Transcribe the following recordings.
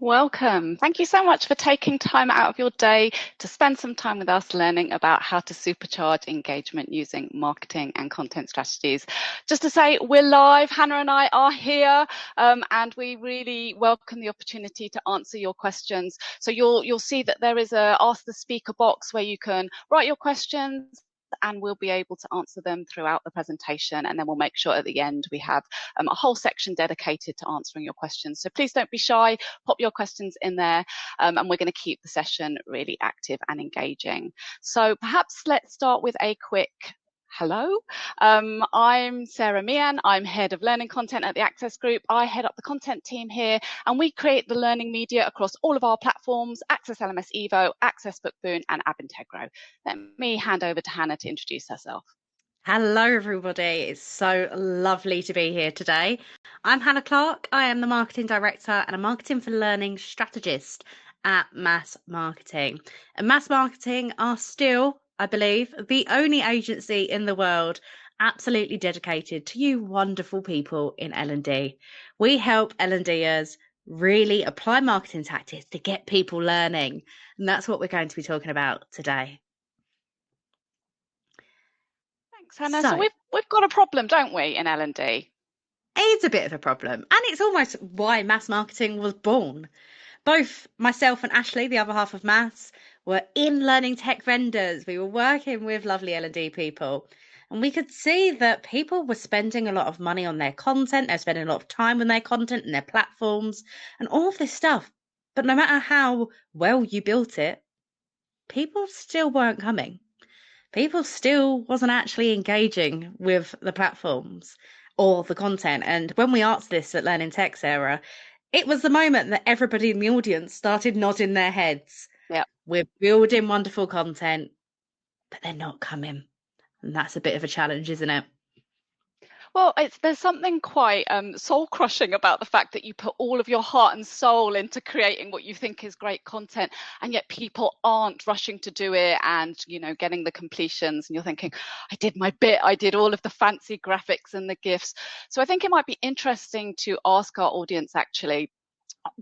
Welcome. Thank you so much for taking time out of your day to spend some time with us learning about how to supercharge engagement using marketing and content strategies. Just to say, we're live. Hannah and I are here, and we really welcome the opportunity to answer your questions. So you'll see that there is a Ask the Speaker box where you can write your questions, and we'll be able to answer them throughout the presentation. And then we'll make sure at the end we have a whole section dedicated to answering your questions. So please don't be shy, pop your questions in there, and we're going to keep the session really active and engaging. So perhaps let's start with a quick hello. I'm Sarah Mian. I'm head of learning content at the Access Group. I head up the content team here, and we create the learning media across all of our platforms: Access LMS Evo, Access Bookboon, and App Integro. Let me hand over to Hannah to introduce herself. Hello, everybody. It's so lovely to be here today. I'm Hannah Clark. I am the Marketing Director and a Marketing for Learning Strategist at MAAS Marketing. And MAAS Marketing are still, I believe, the only agency in the world absolutely dedicated to you wonderful people in L&D. We help L&Ders really apply marketing tactics to get people learning. And that's what we're going to be talking about today. Thanks, Hannah. So we've got a problem, don't we, in L&D? It's a bit of a problem, and it's almost why MAAS Marketing was born. Both myself and Ashley, the other half of MAAS, were in learning tech vendors. We were working with lovely L&D people, and we could see that people were spending a lot of money on their content. They're spending a lot of time on their content and their platforms and all of this stuff. But no matter how well you built it, people still weren't coming. People still wasn't actually engaging with the platforms or the content. And when we asked this at Learning Tech, Sarah, it was the moment that everybody in the audience started nodding their heads. Yeah. We're building wonderful content, but they're not coming. And that's a bit of a challenge, isn't it? Well, there's something quite soul-crushing about the fact that you put all of your heart and soul into creating what you think is great content, and yet people aren't rushing to do it and, getting the completions. And you're thinking, I did my bit. I did all of the fancy graphics and the GIFs. So I think it might be interesting to ask our audience actually,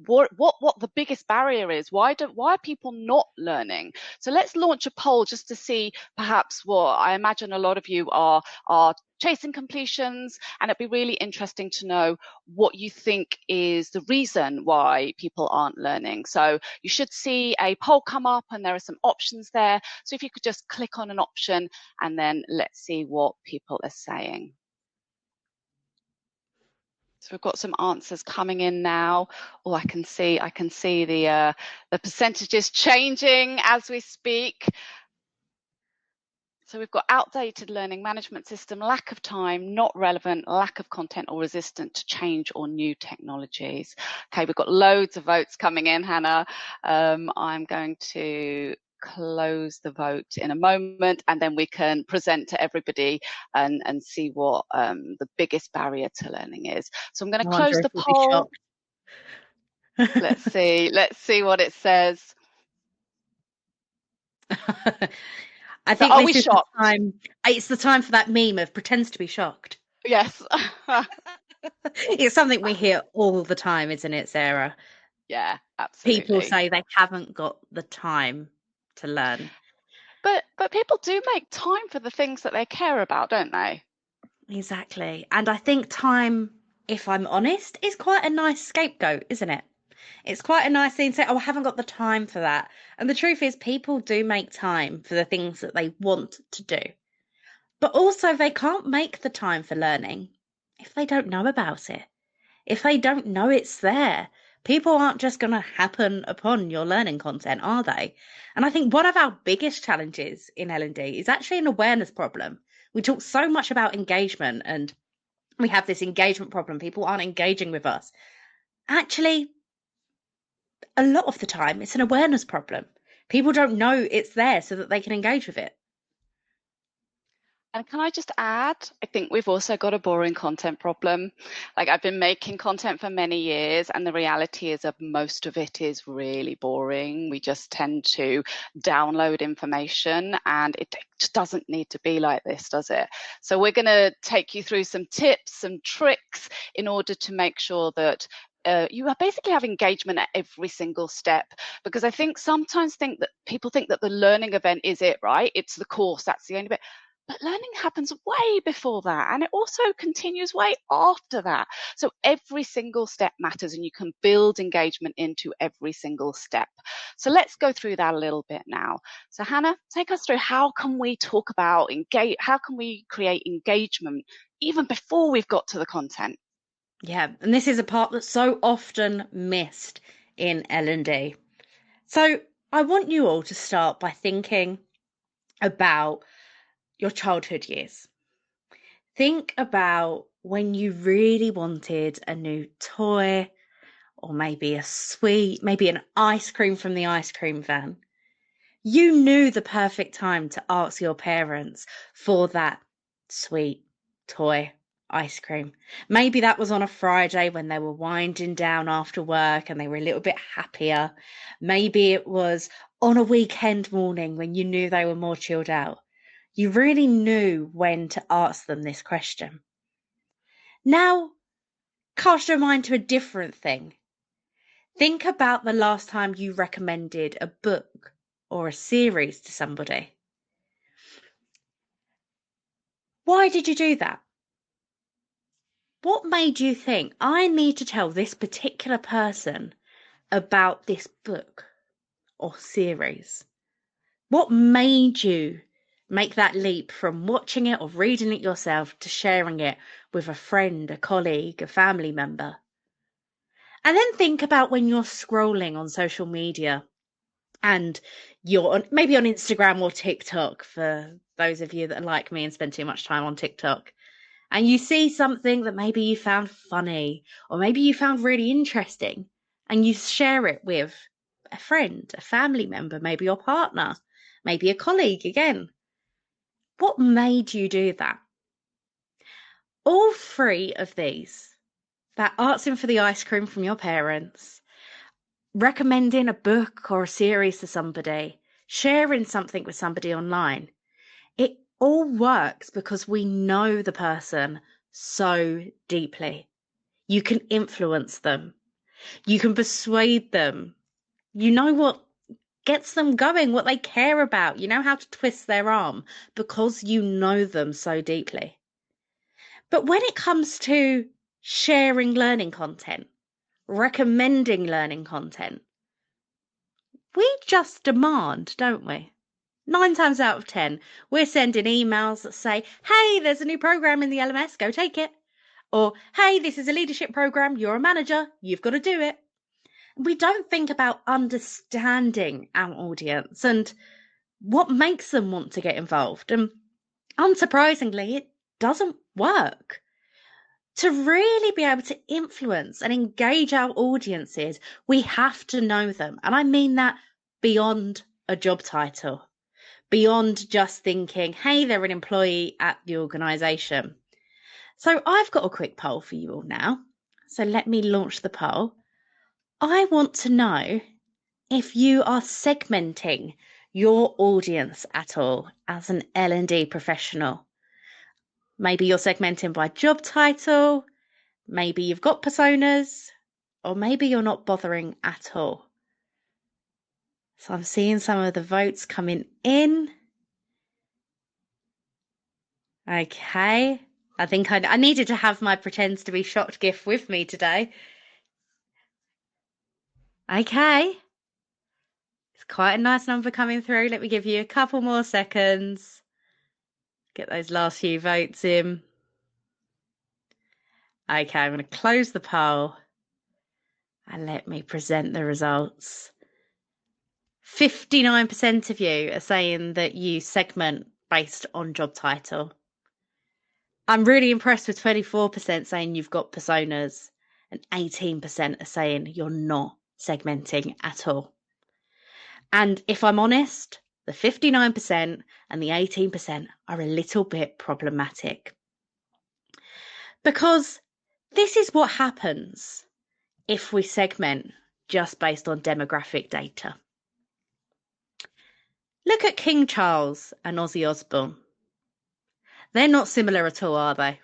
what the biggest barrier is. Why are people not learning? So let's launch a poll just to see perhaps what I imagine a lot of you are chasing completions, and it'd be really interesting to know what you think is the reason why people aren't learning. So you should see a poll come up, and there are some options there. So if you could just click on an option, and then let's see what people are saying. So we've got some answers coming in now. Oh, I can see the percentages changing as we speak. So we've got outdated learning management system, lack of time, not relevant, lack of content, or resistant to change or new technologies. Okay, we've got loads of votes coming in, Hannah. I'm going to close the vote in a moment, and then we can present to everybody and see what the biggest barrier to learning is. So I'm going to close the poll. Let's see what it says. I think this is the time. It's the time for that meme of pretends to be shocked. Yes. It's something we hear all the time, isn't it, Sarah? Yeah, absolutely. People say they haven't got the time to learn. But people do make time for the things that they care about, don't they? Exactly. And I think time, if I'm honest, is quite a nice scapegoat, isn't it? It's quite a nice thing to say, oh, I haven't got the time for that. And the truth is, people do make time for the things that they want to do. But also, they can't make the time for learning if they don't know about it. If they don't know it's there. People aren't just going to happen upon your learning content, are they? And I think one of our biggest challenges in L&D is actually an awareness problem. We talk so much about engagement, and we have this engagement problem. People aren't engaging with us. Actually, a lot of the time, it's an awareness problem. People don't know it's there so that they can engage with it. And can I just add, I think we've also got a boring content problem. Like, I've been making content for many years, and the reality is that most of it is really boring. We just tend to download information, and it just doesn't need to be like this, does it? So we're going to take you through some tips, some tricks in order to make sure that you basically have engagement at every single step, because I think sometimes people think that the learning event is it, right? It's the course, that's the only bit. But learning happens way before that, and it also continues way after that. So every single step matters, and you can build engagement into every single step. So let's go through that a little bit now. So Hannah, take us through, how can we talk about how can we create engagement even before we've got to the content? Yeah, and this is a part that's so often missed in L&D. So I want you all to start by thinking about your childhood years. Think about when you really wanted a new toy, or maybe a sweet, maybe an ice cream from the ice cream van. You knew the perfect time to ask your parents for that sweet toy ice cream. Maybe that was on a Friday when they were winding down after work and they were a little bit happier. Maybe it was on a weekend morning when you knew they were more chilled out. You really knew when to ask them this question. Now, cast your mind to a different thing. Think about the last time you recommended a book or a series to somebody. Why did you do that? What made you think, I need to tell this particular person about this book or series? What made you make that leap from watching it or reading it yourself to sharing it with a friend, a colleague, a family member? And then think about when you're scrolling on social media and you're maybe on Instagram or TikTok, for those of you that are like me and spend too much time on TikTok, and you see something that maybe you found funny or maybe you found really interesting, and you share it with a friend, a family member, maybe your partner, maybe a colleague again. What made you do that? All three of these, that asking for the ice cream from your parents, recommending a book or a series to somebody, sharing something with somebody online, it all works because we know the person so deeply. You can influence them. You can persuade them. You know what gets them going, what they care about. You know how to twist their arm because you know them so deeply. But when it comes to sharing learning content, recommending learning content, we just demand, don't we? 9 times out of 10, we're sending emails that say, hey, there's a new program in the LMS, go take it. Or, hey, this is a leadership program, you're a manager, you've got to do it. We don't think about understanding our audience and what makes them want to get involved. And unsurprisingly, it doesn't work. To really be able to influence and engage our audiences, we have to know them. And I mean that beyond a job title, beyond just thinking, hey, they're an employee at the organisation. So I've got a quick poll for you all now. So let me launch the poll. I want to know if you are segmenting your audience at all as an L&D professional. Maybe you're segmenting by job title, maybe you've got personas, or maybe you're not bothering at all. So I'm seeing some of the votes coming in. Okay. I think I needed to have my pretends to be shocked gift with me today. Okay. It's quite a nice number coming through. Let me give you a couple more seconds. Get those last few votes in. Okay, I'm going to close the poll and let me present the results. 59% of you are saying that you segment based on job title. I'm really impressed with 24% saying you've got personas, and 18% are saying you're not segmenting at all. And if I'm honest, the 59% and the 18% are a little bit problematic. Because this is what happens if we segment just based on demographic data. Look at King Charles and Ozzy Osbourne. They're not similar at all, are they?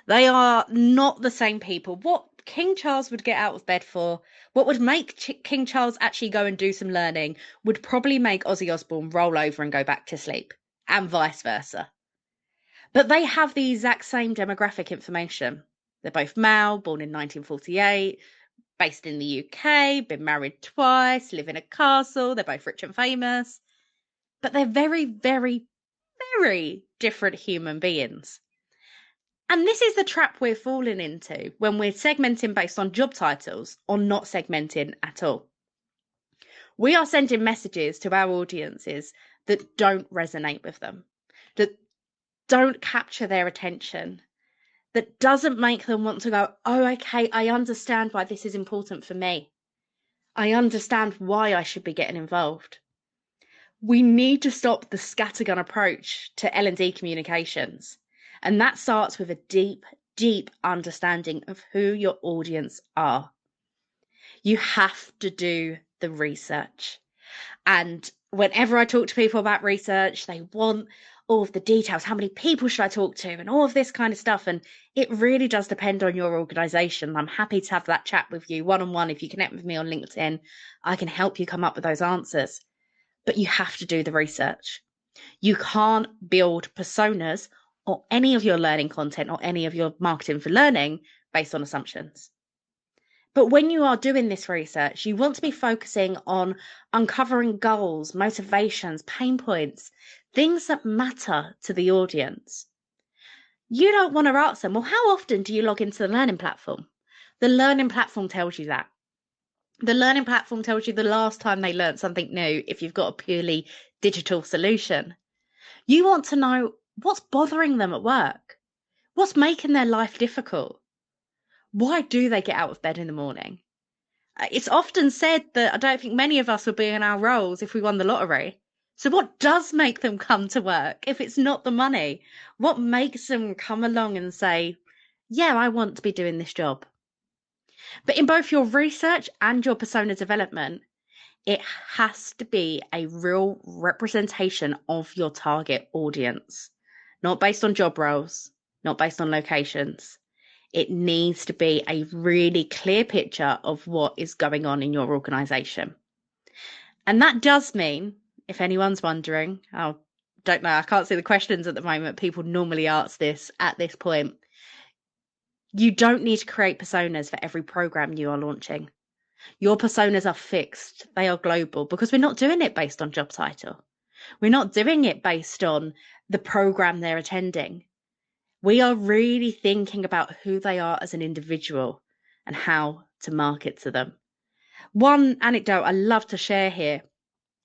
They are not the same people. What King Charles would get out of bed for, what would make King Charles actually go and do some learning, would probably make Ozzy Osbourne roll over and go back to sleep, and vice versa. But they have the exact same demographic information. They're both male, born in 1948, based in the UK, been married twice, live in a castle, they're both rich and famous. But they're very, very, very different human beings. And this is the trap we're falling into when we're segmenting based on job titles or not segmenting at all. We are sending messages to our audiences that don't resonate with them, that don't capture their attention, that doesn't make them want to go, oh, okay, I understand why this is important for me. I understand why I should be getting involved. We need to stop the scattergun approach to L&D communications. And that starts with a deep, deep understanding of who your audience are. You have to do the research. And whenever I talk to people about research, they want all of the details. How many people should I talk to? And all of this kind of stuff. And it really does depend on your organization. I'm happy to have that chat with you one-on-one. If you connect with me on LinkedIn, I can help you come up with those answers. But you have to do the research. You can't build personas or any of your learning content or any of your marketing for learning based on assumptions. But when you are doing this research, you want to be focusing on uncovering goals, motivations, pain points, things that matter to the audience. You don't want to ask them, well, how often do you log into the learning platform? The learning platform tells you that. The learning platform tells you the last time they learned something new if you've got a purely digital solution. You want to know what's bothering them at work, what's making their life difficult. Why do they get out of bed in the morning? It's often said that I don't think many of us would be in our roles if we won the lottery. So what does make them come to work if it's not the money? What makes them come along and say, yeah, I want to be doing this job? But in both your research and your persona development, it has to be a real representation of your target audience, not based on job roles, not based on locations. It needs to be a really clear picture of what is going on in your organization. And that does mean, if anyone's wondering, I don't know, I can't see the questions at the moment. People normally ask this at this point. You don't need to create personas for every program you are launching. Your personas are fixed. They are global because we're not doing it based on job title. We're not doing it based on the program they're attending. We are really thinking about who they are as an individual and how to market to them. One anecdote I love to share here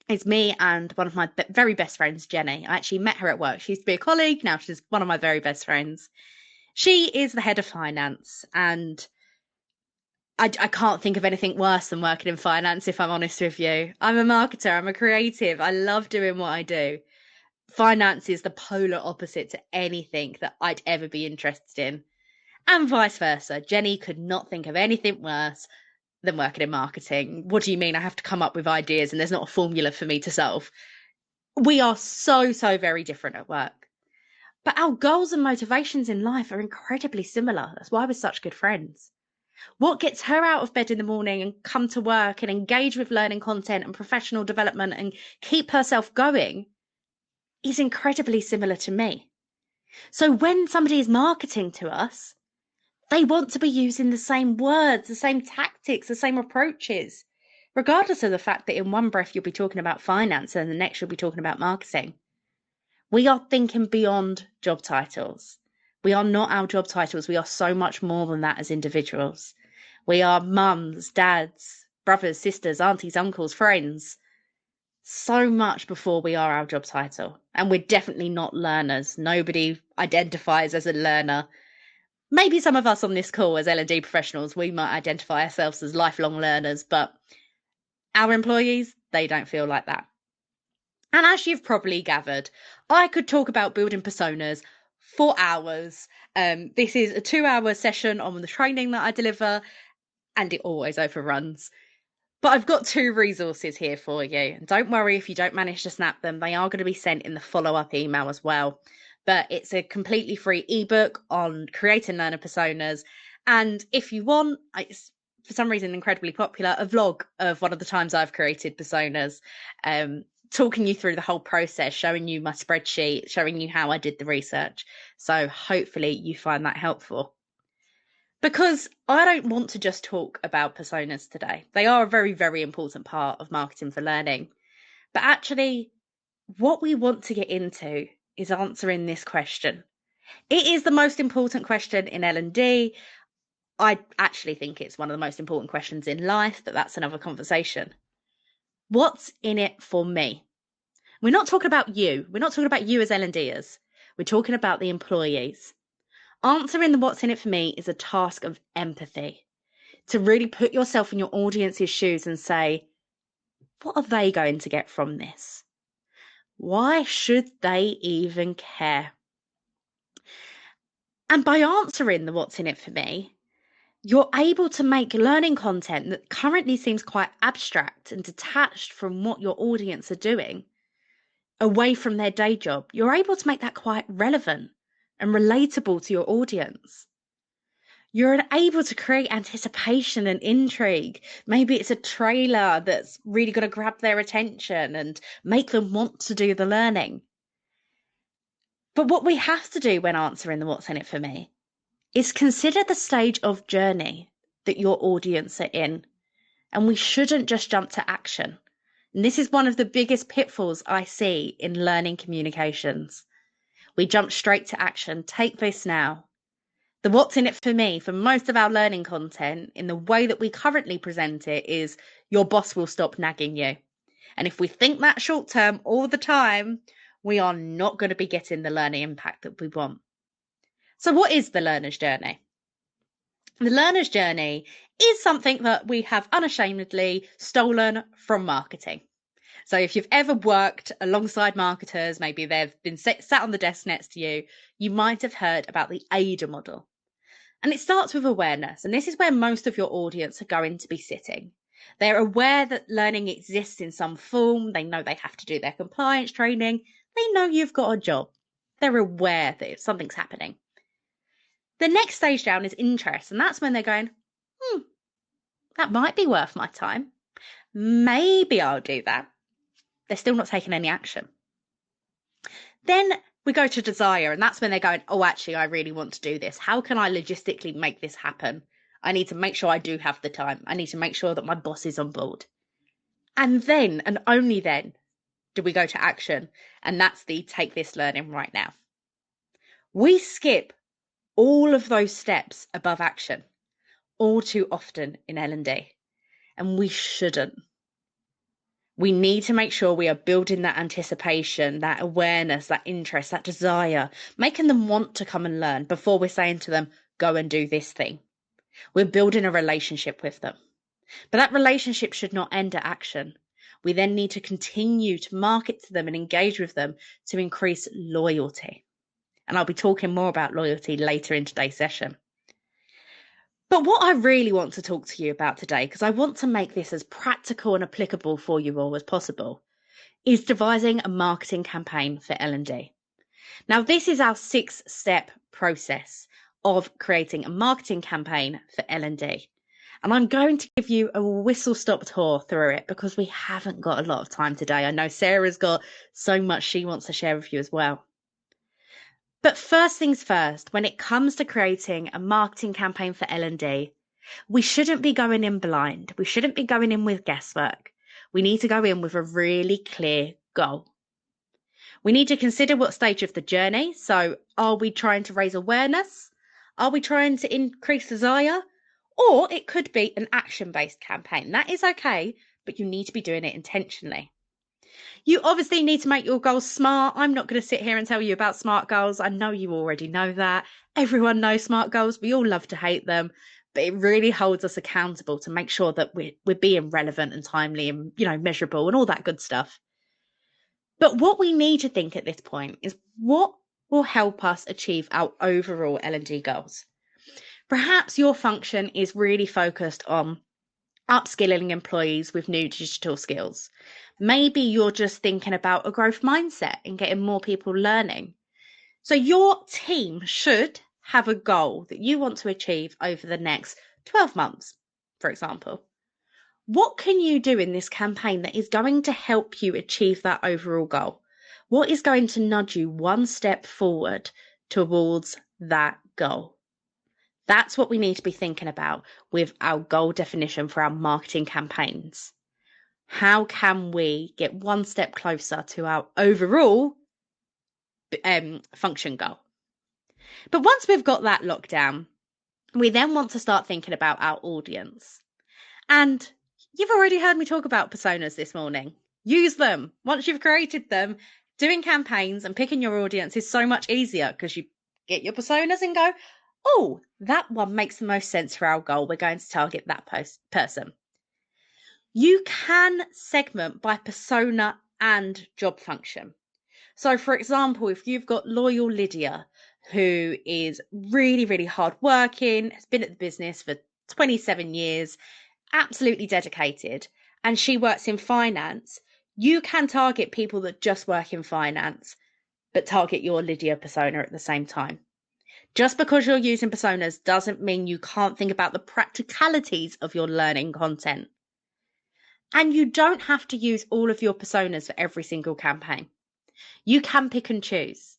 is me and one of my very best friends, Jenny. I actually met her at work. She used to be a colleague. Now she's one of my very best friends. She is the head of finance, and I can't think of anything worse than working in finance, if I'm honest with you. I'm a marketer. I'm a creative. I love doing what I do. Finance is the polar opposite to anything that I'd ever be interested in. And vice versa. Jenny could not think of anything worse than working in marketing. What do you mean? I have to come up with ideas and there's not a formula for me to solve. We are so, so very different at work. But our goals and motivations in life are incredibly similar. That's why we're such good friends. What gets her out of bed in the morning and come to work and engage with learning content and professional development and keep herself going is incredibly similar to me. So when somebody is marketing to us, they want to be using the same words, the same tactics, the same approaches, regardless of the fact that in one breath you'll be talking about finance and the next you'll be talking about marketing. We are thinking beyond job titles. We are not our job titles. We are so much more than that as individuals. We are mums, dads, brothers, sisters, aunties, uncles, friends. So much before we are our job title. And we're definitely not learners. Nobody identifies as a learner. Maybe some of us on this call as L&D professionals, we might identify ourselves as lifelong learners, but our employees, they don't feel like that. And as you've probably gathered, I could talk about building personas for hours. This is a 2-hour session on the training that I deliver, and it always overruns. But I've got 2 resources here for you. And don't worry if you don't manage to snap them. They are going to be sent in the follow-up email as well. But it's a completely free ebook on creating learner personas And if you want, it's for some reason incredibly popular, a vlog of one of the times I've created personas, talking you through the whole process, showing you my spreadsheet, showing you how I did the research. So hopefully you find that helpful. Because I don't want to just talk about personas today. They are a very, very important part of marketing for learning. But actually, what we want to get into is answering this question. It is the most important question in L&D. I actually think it's one of the most important questions in life, but that's another conversation. What's in it for me? We're not talking about you. We're not talking about you as L&Ders. We're talking about the employees. Answering the what's in it for me is a task of empathy. To really put yourself in your audience's shoes and say, what are they going to get from this? Why should they even care? And by answering the what's in it for me, you're able to make learning content that currently seems quite abstract and detached from what your audience are doing, away from their day job. You're able to make that quite relevant and relatable to your audience. You're able to create anticipation and intrigue. Maybe it's a trailer that's really going to grab their attention and make them want to do the learning. But what we have to do when answering the what's in it for me is consider the stage of journey that your audience are in. And we shouldn't just jump to action. And this is one of the biggest pitfalls I see in learning communications. We jump straight to action. Take this now. The what's in it for me for most of our learning content in the way that we currently present it is your boss will stop nagging you. And if we think that short term all the time, we are not going to be getting the learning impact that we want. So what is the learner's journey? The learner's journey is something that we have unashamedly stolen from marketing. So if you've ever worked alongside marketers, maybe they've been sat on the desk next to you, you might have heard about the AIDA model. And it starts with awareness. And this is where most of your audience are going to be sitting. They're aware that learning exists in some form. They know they have to do their compliance training. They know you've got a job. They're aware that something's happening. The next stage down is interest. And that's when they're going, that might be worth my time. Maybe I'll do that. They're still not taking any action. Then we go to desire, and that's when they're going, oh, actually, I really want to do this. How can I logistically make this happen? I need to make sure I do have the time. I need to make sure that my boss is on board. And then, and only then, do we go to action. And that's the take this learning right now. We skip all of those steps above action all too often in L&D, and we shouldn't. We need to make sure we are building that anticipation, that awareness, that interest, that desire, making them want to come and learn before we're saying to them, go and do this thing. We're building a relationship with them. But that relationship should not end at action. We then need to continue to market to them and engage with them to increase loyalty. And I'll be talking more about loyalty later in today's session. But what I really want to talk to you about today, because I want to make this as practical and applicable for you all as possible, is devising a marketing campaign for L&D. Now, this is our 6-step process of creating a marketing campaign for L&D. And I'm going to give you a whistle-stop tour through it because we haven't got a lot of time today. I know Sarah's got so much she wants to share with you as well. But first things first, when it comes to creating a marketing campaign for L&D, we shouldn't be going in blind. We shouldn't be going in with guesswork. We need to go in with a really clear goal. We need to consider what stage of the journey. So are we trying to raise awareness? Are we trying to increase desire? Or it could be an action-based campaign. That is okay, but you need to be doing it intentionally. You obviously need to make your goals smart. I'm not going to sit here and tell you about SMART goals. I know you already know that. Everyone knows SMART goals. We all love to hate them, but it really holds us accountable to make sure that we're being relevant and timely and, measurable and all that good stuff. But what we need to think at this point is what will help us achieve our overall L&D goals. Perhaps your function is really focused on upskilling employees with new digital skills. Maybe you're just thinking about a growth mindset and getting more people learning. So your team should have a goal that you want to achieve over the next 12 months, for example. What can you do in this campaign that is going to help you achieve that overall goal? What is going to nudge you one step forward towards that goal? That's what we need to be thinking about with our goal definition for our marketing campaigns. How can we get one step closer to our overall function goal? But once we've got that locked down, we then want to start thinking about our audience. And you've already heard me talk about personas this morning. Use them. Once you've created them, doing campaigns and picking your audience is so much easier because you get your personas and go, oh, that one makes the most sense for our goal. We're going to target that person. You can segment by persona and job function. So, for example, if you've got loyal Lydia, who is really, really hardworking, has been at the business for 27 years, absolutely dedicated, and she works in finance, you can target people that just work in finance, but target your Lydia persona at the same time. Just because you're using personas doesn't mean you can't think about the practicalities of your learning content. And you don't have to use all of your personas for every single campaign. You can pick and choose.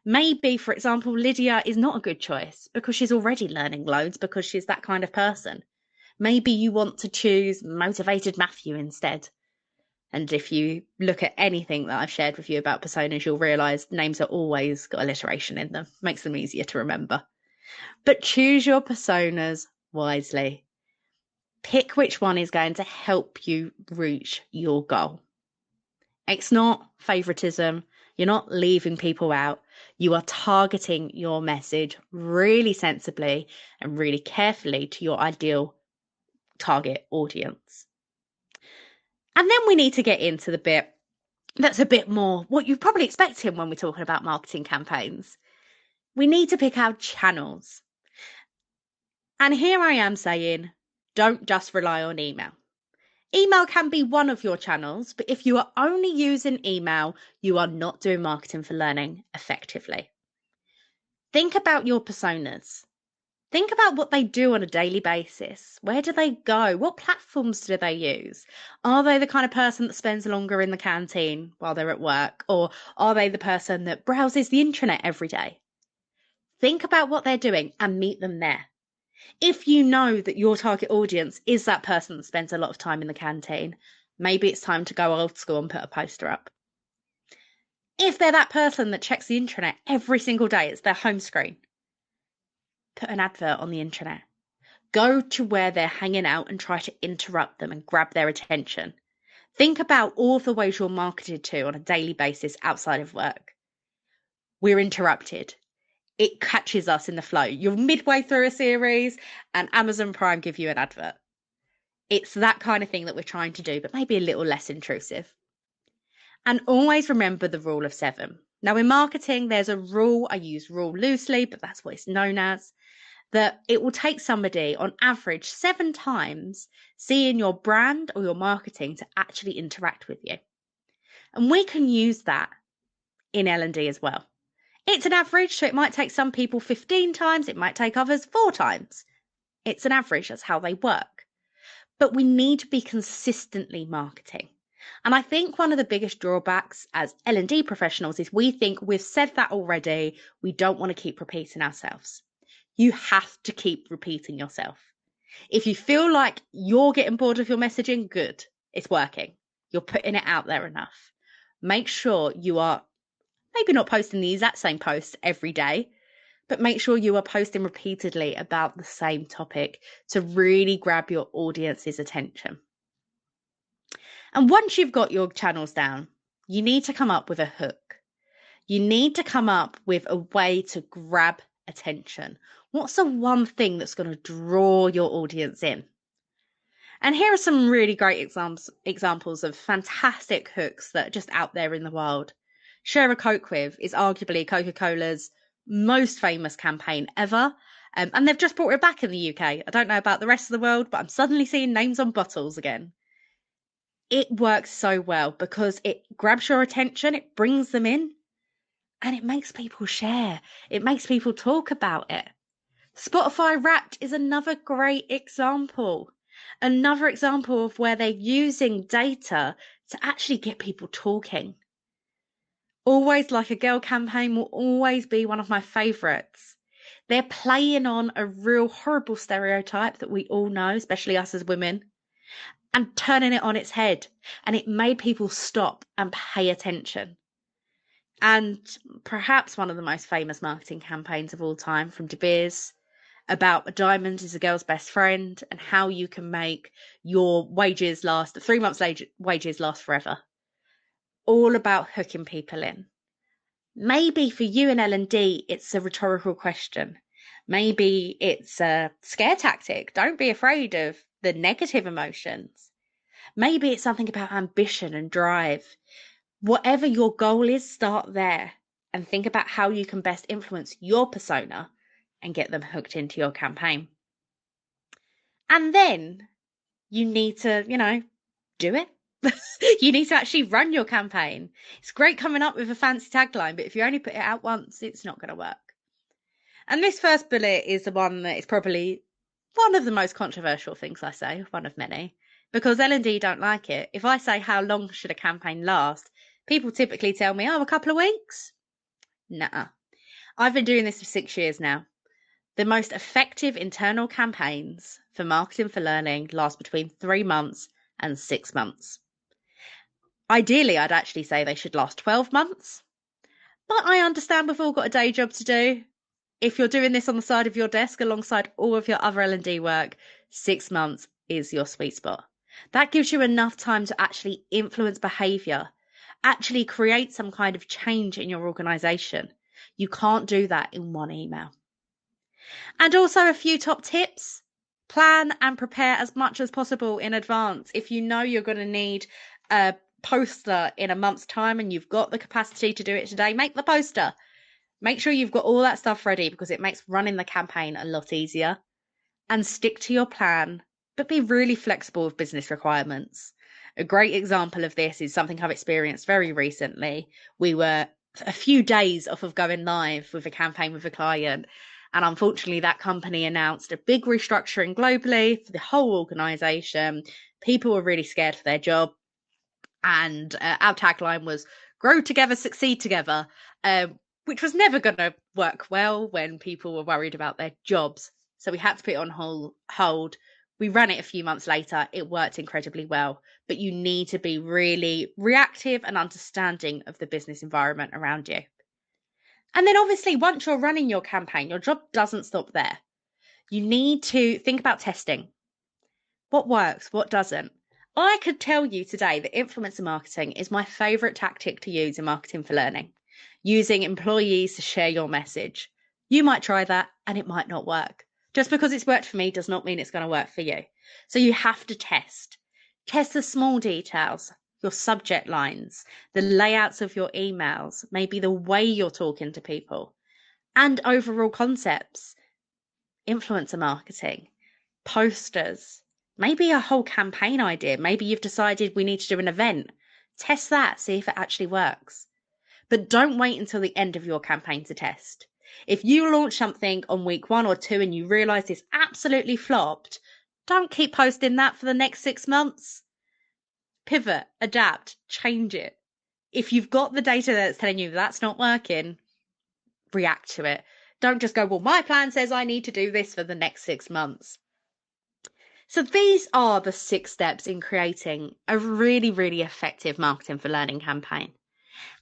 Maybe, for example, Lydia is not a good choice because she's already learning loads because she's that kind of person. Maybe you want to choose Motivated Matthew instead. And if you look at anything that I've shared with you about personas, you'll realise names are always got alliteration in them. Makes them easier to remember. But choose your personas wisely. Pick which one is going to help you reach your goal. It's not favoritism. You're not leaving people out. You are targeting your message really sensibly and really carefully to your ideal target audience. And then we need to get into the bit that's a bit more what you're probably expecting when we're talking about marketing campaigns. We need to pick our channels. And here I am saying, don't just rely on email. Email can be one of your channels, but if you are only using email, you are not doing marketing for learning effectively. Think about your personas. Think about what they do on a daily basis. Where do they go? What platforms do they use? Are they the kind of person that spends longer in the canteen while they're at work? Or are they the person that browses the intranet every day? Think about what they're doing and meet them there. If you know that your target audience is that person that spends a lot of time in the canteen, maybe it's time to go old school and put a poster up. If they're that person that checks the intranet every single day, it's their home screen, put an advert on the intranet. Go to where they're hanging out and try to interrupt them and grab their attention. Think about all the ways you're marketed to on a daily basis outside of work. We're interrupted. It catches us in the flow. You're midway through a series and Amazon Prime give you an advert. It's that kind of thing that we're trying to do, but maybe a little less intrusive. And always remember the rule of 7. Now in marketing, there's a rule, I use rule loosely, but that's what it's known as, that it will take somebody on average 7 times seeing your brand or your marketing to actually interact with you. And we can use that in L&D as well. It's an average, so it might take some people 15 times, it might take others 4 times. It's an average, that's how they work. But we need to be consistently marketing. And I think one of the biggest drawbacks as L&D professionals is we think we've said that already, we don't want to keep repeating ourselves. You have to keep repeating yourself. If you feel like you're getting bored of your messaging, good, it's working. You're putting it out there enough. Make sure you are maybe not posting the exact same post every day, but make sure you are posting repeatedly about the same topic to really grab your audience's attention. And once you've got your channels down, you need to come up with a hook. You need to come up with a way to grab attention. What's the one thing that's going to draw your audience in? And here are some really great examples of fantastic hooks that are just out there in the world. Share a Coke With is arguably Coca-Cola's most famous campaign ever. And they've just brought it back in the UK. I don't know about the rest of the world, but I'm suddenly seeing names on bottles again. It works so well because it grabs your attention, it brings them in, and it makes people share. It makes people talk about it. Spotify Wrapped is another great example. Another example of where they're using data to actually get people talking. Always Like a Girl campaign will always be one of my favourites. They're playing on a real horrible stereotype that we all know, especially us as women, and turning it on its head. And it made people stop and pay attention. And perhaps one of the most famous marketing campaigns of all time from De Beers about a diamond is a girl's best friend and how you can make your wages last, 3 months wages last forever. All about hooking people in. Maybe for you in L&D, it's a rhetorical question. Maybe it's a scare tactic. Don't be afraid of the negative emotions. Maybe it's something about ambition and drive. Whatever your goal is, start there and think about how you can best influence your persona and get them hooked into your campaign. And then you need to, do it. You need to actually run your campaign. It's great coming up with a fancy tagline, but if you only put it out once, it's not going to work. And this first bullet is the one that is probably one of the most controversial things I say, one of many, because L&D don't like it. If I say how long should a campaign last, people typically tell me, a couple of weeks. Nuh-uh. I've been doing this for 6 years now. The most effective internal campaigns for marketing for learning last between 3 months and 6 months. Ideally, I'd actually say they should last 12 months. But I understand we've all got a day job to do. If you're doing this on the side of your desk alongside all of your other L&D work, 6 months is your sweet spot. That gives you enough time to actually influence behaviour, actually create some kind of change in your organisation. You can't do that in one email. And also a few top tips. Plan and prepare as much as possible in advance. If you know you're going to need a poster in a month's time and you've got the capacity to do it today, make the poster. Make sure you've got all that stuff ready because it makes running the campaign a lot easier. And stick to your plan, but be really flexible with business requirements. A great example of this is something I've experienced very recently. We were a few days off of going live with a campaign with a client, and unfortunately that company announced a big restructuring globally for the whole organisation. People were really scared for their job, and our tagline was "Grow together, succeed together," which was never going to work well when people were worried about their jobs. So we had to put it on hold. We ran it a few months later. It worked incredibly well. But you need to be really reactive and understanding of the business environment around you. And then obviously, once you're running your campaign, your job doesn't stop there. You need to think about testing. What works? What doesn't? I could tell you today that influencer marketing is my favourite tactic to use in marketing for learning. Using employees to share your message. You might try that and it might not work. Just because it's worked for me does not mean it's going to work for you. So you have to test. Test the small details, your subject lines, the layouts of your emails, maybe the way you're talking to people, and overall concepts. Influencer marketing, posters, maybe a whole campaign idea. Maybe you've decided we need to do an event. Test that, see if it actually works. But don't wait until the end of your campaign to test. If you launch something on week 1 or 2 and you realise it's absolutely flopped, don't keep posting that for the next 6 months. Pivot, adapt, change it. If you've got the data that's telling you that's not working, react to it. Don't just go, well, my plan says I need to do this for the next 6 months. So these are the 6 steps in creating a really, really effective marketing for learning campaign.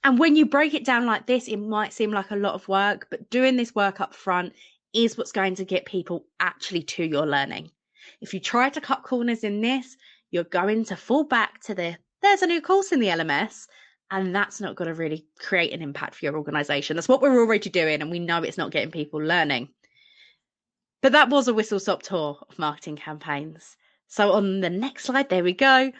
And when you break it down like this, it might seem like a lot of work, but doing this work up front is what's going to get people actually to your learning. If you try to cut corners in this, you're going to fall back to there's a new course in the LMS, and that's not going to really create an impact for your organisation. That's what we're already doing, and we know it's not getting people learning. But that was a whistle-stop tour of marketing campaigns. So on the next slide, there we go.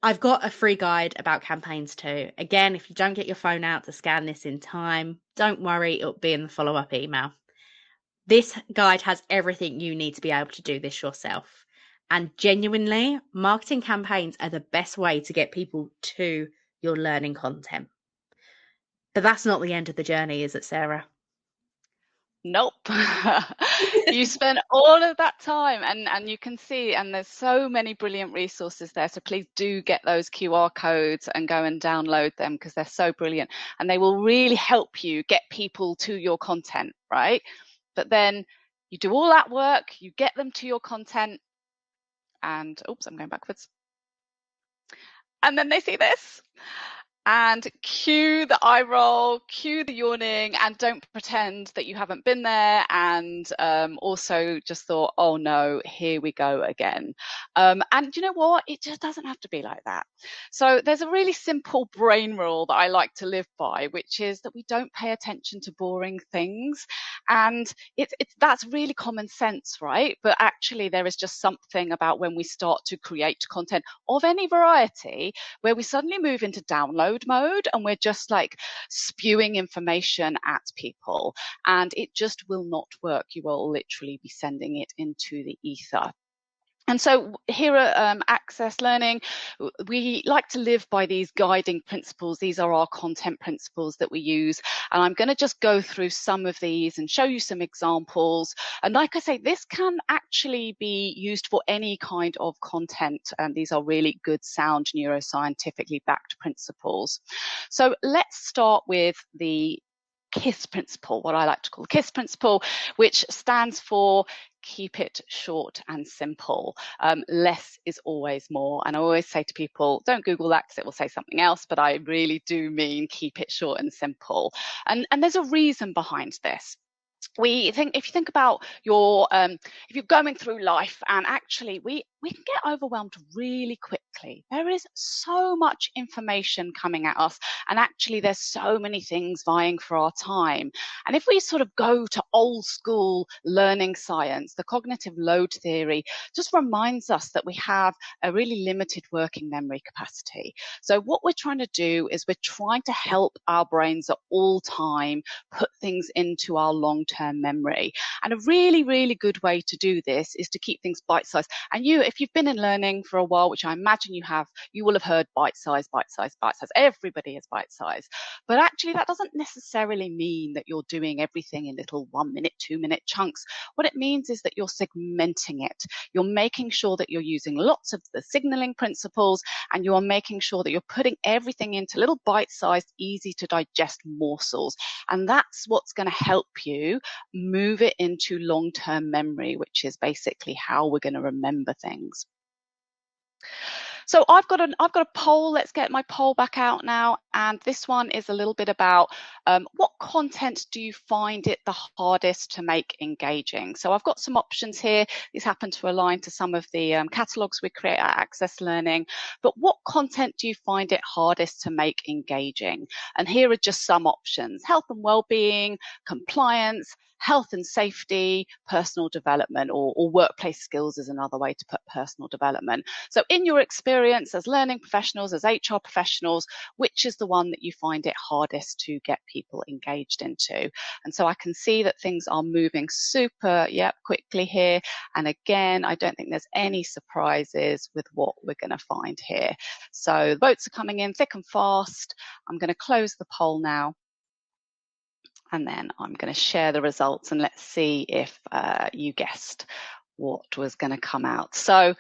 I've got a free guide about campaigns too. Again, if you don't get your phone out to scan this in time, don't worry, it'll be in the follow-up email. This guide has everything you need to be able to do this yourself. And genuinely, marketing campaigns are the best way to get people to your learning content. But that's not the end of the journey, is it, Sarah? Nope. You spend all of that time, and you can see, and there's so many brilliant resources there. So please do get those QR codes and go and download them, because they're so brilliant and they will really help you get people to your content, right? But then you do all that work, you get them to your content, and oops, I'm going backwards. And then they see this. And cue the eye roll, cue the yawning, and don't pretend that you haven't been there, and also just thought, oh no, here we go again. And you know what? It just doesn't have to be like that. So there's a really simple brain rule that I like to live by, which is that we don't pay attention to boring things. And that's really common sense, right? But actually there is just something about when we start to create content of any variety, where we suddenly move into download mode and we're just like spewing information at people, and it just will not work. You will literally be sending it into the ether. And so here at Access Learning, we like to live by these guiding principles. These are our content principles that we use. And I'm going to just go through some of these and show you some examples. And like I say, this can actually be used for any kind of content. And these are really good, sound, neuroscientifically backed principles. So let's start with the KISS principle, what I like to call the KISS principle, which stands for keep it short and simple. Less is always more. And I always say to people, don't Google that because it will say something else, but I really do mean keep it short and simple. And there's a reason behind this. If you think about if you're going through life, and actually we can get overwhelmed really quickly. There is so much information coming at us, and actually there's so many things vying for our time. And if we sort of go to old school learning science, the cognitive load theory just reminds us that we have a really limited working memory capacity. So what we're trying to do is we're trying to help our brains at all time put things into our long-term memory. And a really, really good way to do this is to keep things bite-sized. And if you've been in learning for a while, which I imagine you have, you will have heard bite-size, bite-size, bite-size. Everybody is bite-size. But actually, that doesn't necessarily mean that you're doing everything in little 1 minute, 2 minute chunks. What it means is that you're segmenting it. You're making sure that you're using lots of the signaling principles, and you are making sure that you're putting everything into little bite-sized, easy to digest morsels. And that's what's going to help you move it into long-term memory, which is basically how we're going to remember things. So I've got a poll. Let's get my poll back out now. And this one is a little bit about what content do you find it the hardest to make engaging? So I've got some options here. These happen to align to some of the catalogs we create at Access Learning. But what content do you find it hardest to make engaging? And here are just some options: health and well-being, compliance, health and safety, personal development, or workplace skills is another way to put personal development. So in your experience as learning professionals, as HR professionals, which is the one that you find it hardest to get people engaged into? And so I can see that things are moving super quickly here. And again, I don't think there's any surprises with what we're going to find here. So the votes are coming in thick and fast. I'm going to close the poll now. And then I'm going to share the results, and let's see if you guessed what was going to come out. So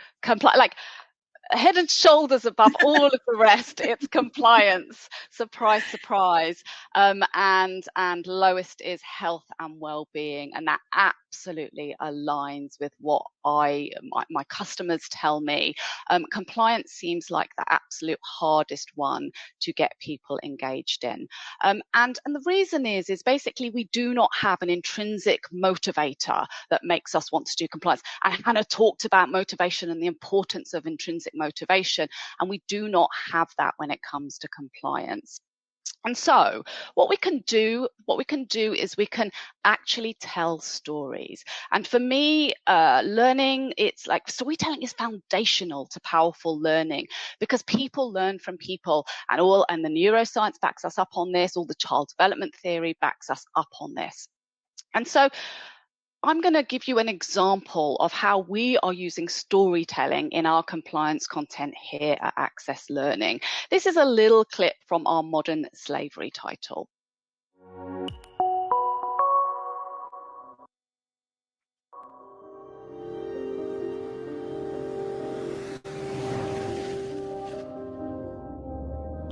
head and shoulders above all of the rest, it's compliance. Surprise, surprise. And lowest is health and well-being, and that absolutely aligns with what my customers tell me. Compliance seems like the absolute hardest one to get people engaged in. And the reason is basically we do not have an intrinsic motivator that makes us want to do compliance. And Hannah talked about motivation and the importance of intrinsic motivation, and we do not have that when it comes to compliance. And so what we can do is we can actually tell stories. And for me, learning, it's like storytelling is foundational to powerful learning, because people learn from people, and the neuroscience backs us up on this, all the child development theory backs us up on this. And so I'm going to give you an example of how we are using storytelling in our compliance content here at Access Learning. This is a little clip from our Modern Slavery title.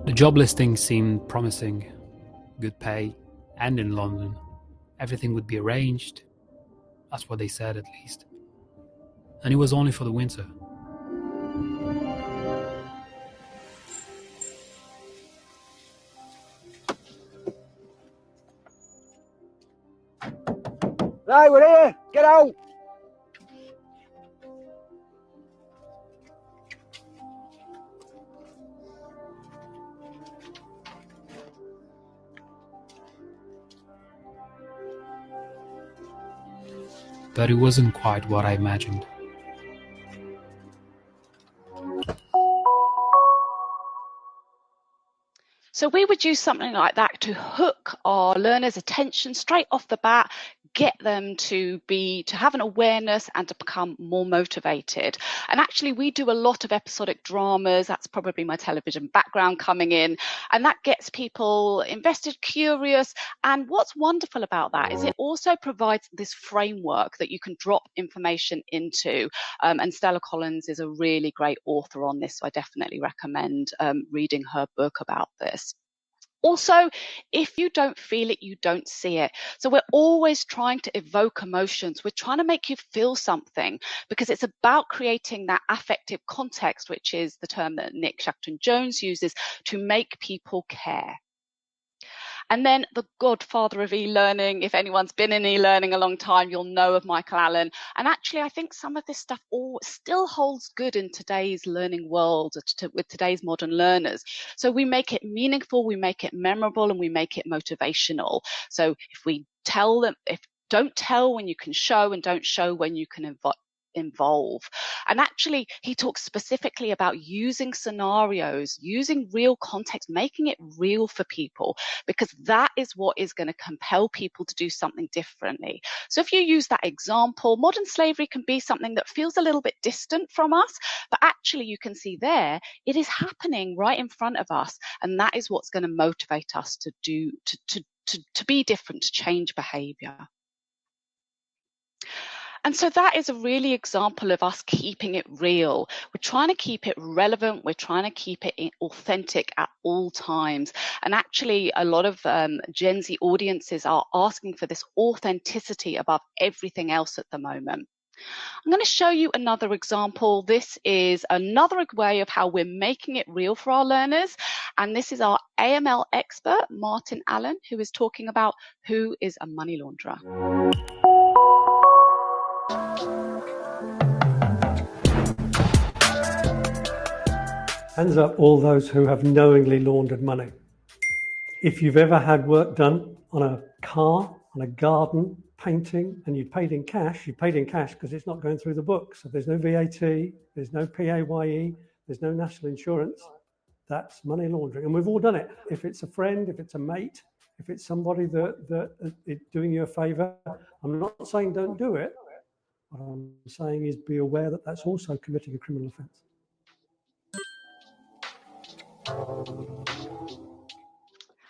The job listing seemed promising, good pay, and in London. Everything would be arranged. That's what they said, at least. And it was only for the winter. Right, we're here. Get out. But it wasn't quite what I imagined. So we would use something like that to hook our learners' attention straight off the bat, get them to have an awareness and to become more motivated. And actually we do a lot of episodic dramas. That's probably my television background coming in, and that gets people invested, curious. And what's wonderful about that is it also provides this framework that you can drop information into. And Stella Collins is a really great author on this, so I definitely recommend reading her book about this. Also, if you don't feel it, you don't see it. So we're always trying to evoke emotions. We're trying to make you feel something, because it's about creating that affective context, which is the term that Nick Shackleton-Jones uses, to make people care. And then the godfather of e-learning, if anyone's been in e-learning a long time, you'll know of Michael Allen. And actually, I think some of this stuff still holds good in today's learning world with today's modern learners. So we make it meaningful, we make it memorable, and we make it motivational. So if we tell them, don't tell when you can show, and don't show when you can involve. And actually he talks specifically about using scenarios, using real context, making it real for people, because that is what is going to compel people to do something differently. So if you use that example, modern slavery can be something that feels a little bit distant from us, but actually you can see there it is happening right in front of us, and that is what's going to motivate us to be different, to change behavior. And so that is a really example of us keeping it real. We're trying to keep it relevant. We're trying to keep it authentic at all times. And actually, a lot of Gen Z audiences are asking for this authenticity above everything else at the moment. I'm going to show you another example. This is another way of how we're making it real for our learners. And this is our AML expert, Martin Allen, who is talking about who is a money launderer. Hands up all those who have knowingly laundered money. If you've ever had work done on a car, on a garden, painting, and you paid in cash because it's not going through the books. So there's no VAT, there's no PAYE, there's no national insurance. That's money laundering. And we've all done it. If it's a friend, if it's a mate, if it's somebody that is doing you a favor, I'm not saying don't do it. What I'm saying is be aware that that's also committing a criminal offence.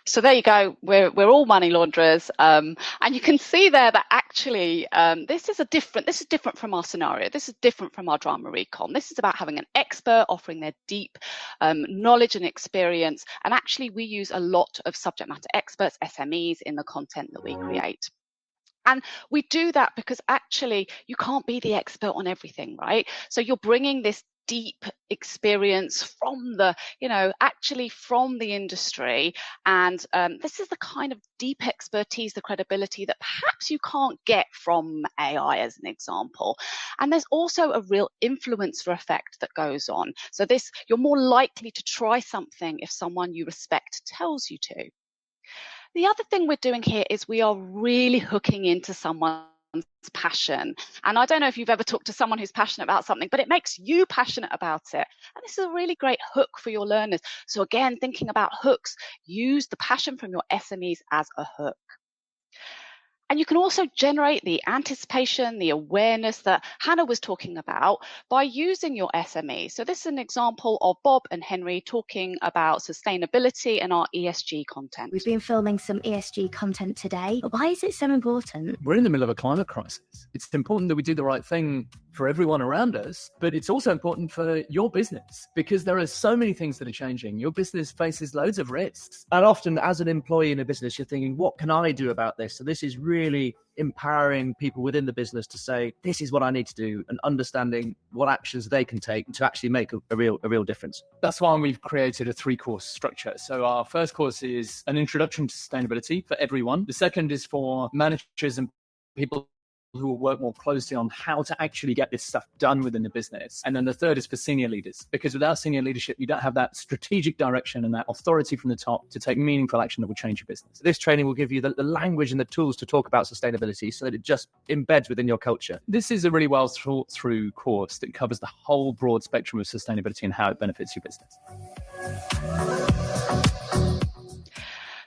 So there you go. We're all money launderers, and you can see there that actually this is different from our scenario. This is different from our drama recon. This is about having an expert offering their deep knowledge and experience, and actually we use a lot of subject matter experts, SMEs, in the content that we create. And we do that because actually you can't be the expert on everything, right? So you're bringing this deep experience from the, actually from the industry. And this is the kind of deep expertise, the credibility that perhaps you can't get from AI, as an example. And there's also a real influencer effect that goes on. So you're more likely to try something if someone you respect tells you to. The other thing we're doing here is we are really hooking into someone's passion. And I don't know if you've ever talked to someone who's passionate about something, but it makes you passionate about it. And this is a really great hook for your learners. So again, thinking about hooks, use the passion from your SMEs as a hook. And you can also generate the anticipation, the awareness that Hannah was talking about by using your SME. So this is an example of Bob and Henry talking about sustainability and our ESG content. We've been filming some ESG content today, but why is it so important? We're in the middle of a climate crisis. It's important that we do the right thing for everyone around us, but it's also important for your business because there are so many things that are changing. Your business faces loads of risks. And often as an employee in a business, you're thinking, what can I do about this? So this is really empowering people within the business to say, this is what I need to do, and understanding what actions they can take to actually make a real difference. That's why we've created a 3-course structure. So our first course is an introduction to sustainability for everyone. The second is for managers and people who will work more closely on how to actually get this stuff done within the business. And then the third is for senior leaders, because without senior leadership, you don't have that strategic direction and that authority from the top to take meaningful action that will change your business. This training will give you the language and the tools to talk about sustainability so that it just embeds within your culture. This is a really well thought through course that covers the whole broad spectrum of sustainability and how it benefits your business.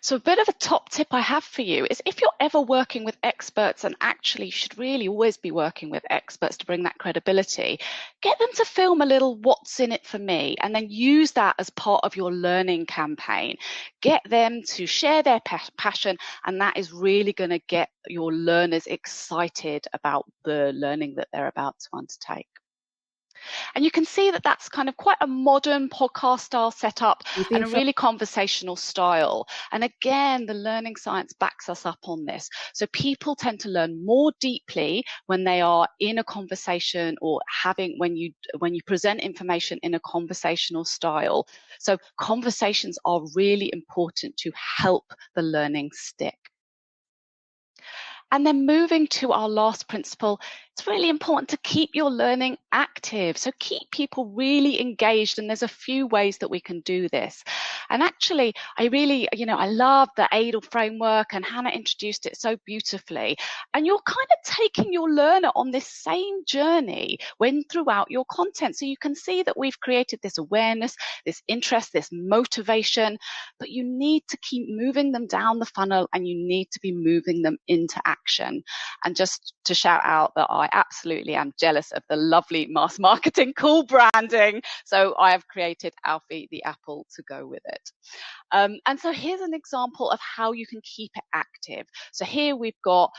So a bit of a top tip I have for you is if you're ever working with experts, and actually you should really always be working with experts to bring that credibility, get them to film a little what's in it for me and then use that as part of your learning campaign. Get them to share their passion, and that is really going to get your learners excited about the learning that they're about to undertake. And you can see that that's kind of quite a modern podcast style setup and a really conversational style. And again, the learning science backs us up on this. So people tend to learn more deeply when they are in a conversation or when you present information in a conversational style. So conversations are really important to help the learning stick. And then moving to our last principle, it's really important to keep your learning active. So keep people really engaged. And there's a few ways that we can do this. And actually, I love the AIDL framework, and Hannah introduced it so beautifully. And you're kind of taking your learner on this same journey throughout your content. So you can see that we've created this awareness, this interest, this motivation, but you need to keep moving them down the funnel, and you need to be moving them into action. And just to shout out that I absolutely am jealous of the lovely MAAS Marketing cool branding. So I have created Alfie the apple to go with it. And so here's an example of how you can keep it active. So here we've got,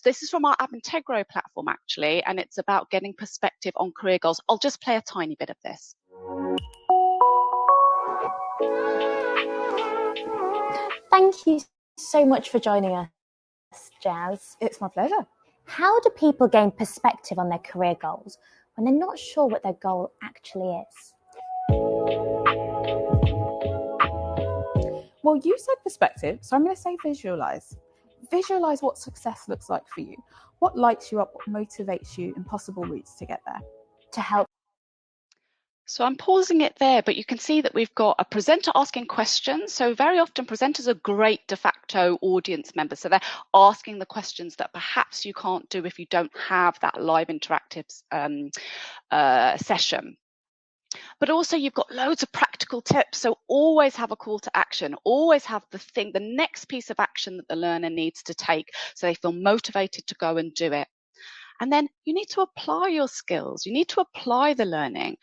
this is from our Abintegro platform actually, and it's about getting perspective on career goals. I'll just play a tiny bit of this. Thank you so much for joining us, Jazz. It's my pleasure. How do people gain perspective on their career goals when they're not sure what their goal actually is? Well, you said perspective, so I'm going to say visualize. Visualize what success looks like for you. What lights you up, what motivates you, and possible routes to get there. To help. So I'm pausing it there, but you can see that we've got a presenter asking questions. So very often presenters are great de facto audience members. So they're asking the questions that perhaps you can't do if you don't have that live interactive session. But also you've got loads of practical tips. So always have a call to action, always have the next piece of action that the learner needs to take so they feel motivated to go and do it. And then you need to apply your skills. You need to apply the learning.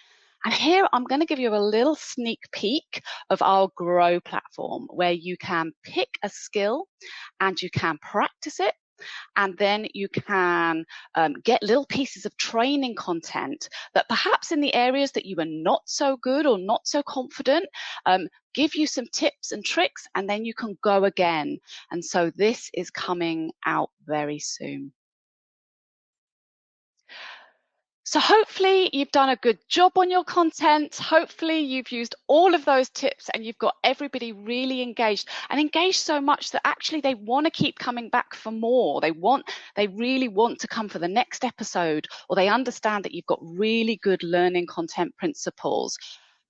And here I'm going to give you a little sneak peek of our Grow platform where you can pick a skill and you can practice it. And then you can get little pieces of training content that perhaps in the areas that you are not so good or not so confident, give you some tips and tricks, and then you can go again. And so this is coming out very soon. So hopefully you've done a good job on your content. Hopefully you've used all of those tips and you've got everybody really engaged, and engaged so much that actually they want to keep coming back for more. They really want to come for the next episode, or they understand that you've got really good learning content principles.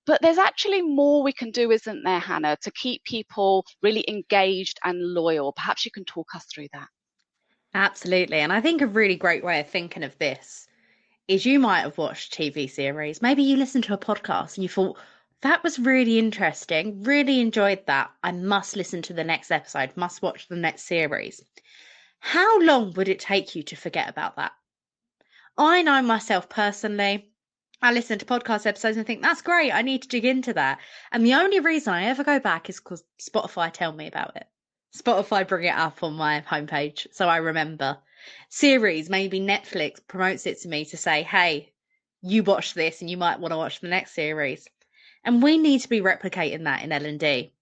But there's actually more we can do, isn't there, Hannah, to keep people really engaged and loyal? Perhaps you can talk us through that. Absolutely. And I think a really great way of thinking of this is you might have watched TV series. Maybe you listened to a podcast and you thought, that was really interesting, really enjoyed that. I must listen to the next episode, must watch the next series. How long would it take you to forget about that? I know myself personally. I listen to podcast episodes and think, that's great, I need to dig into that. And the only reason I ever go back is because Spotify tell me about it. Spotify bring it up on my homepage, so I remember. Series, maybe Netflix promotes it to me to say, hey, you watch this and you might want to watch the next series. And we need to be replicating that in L&D.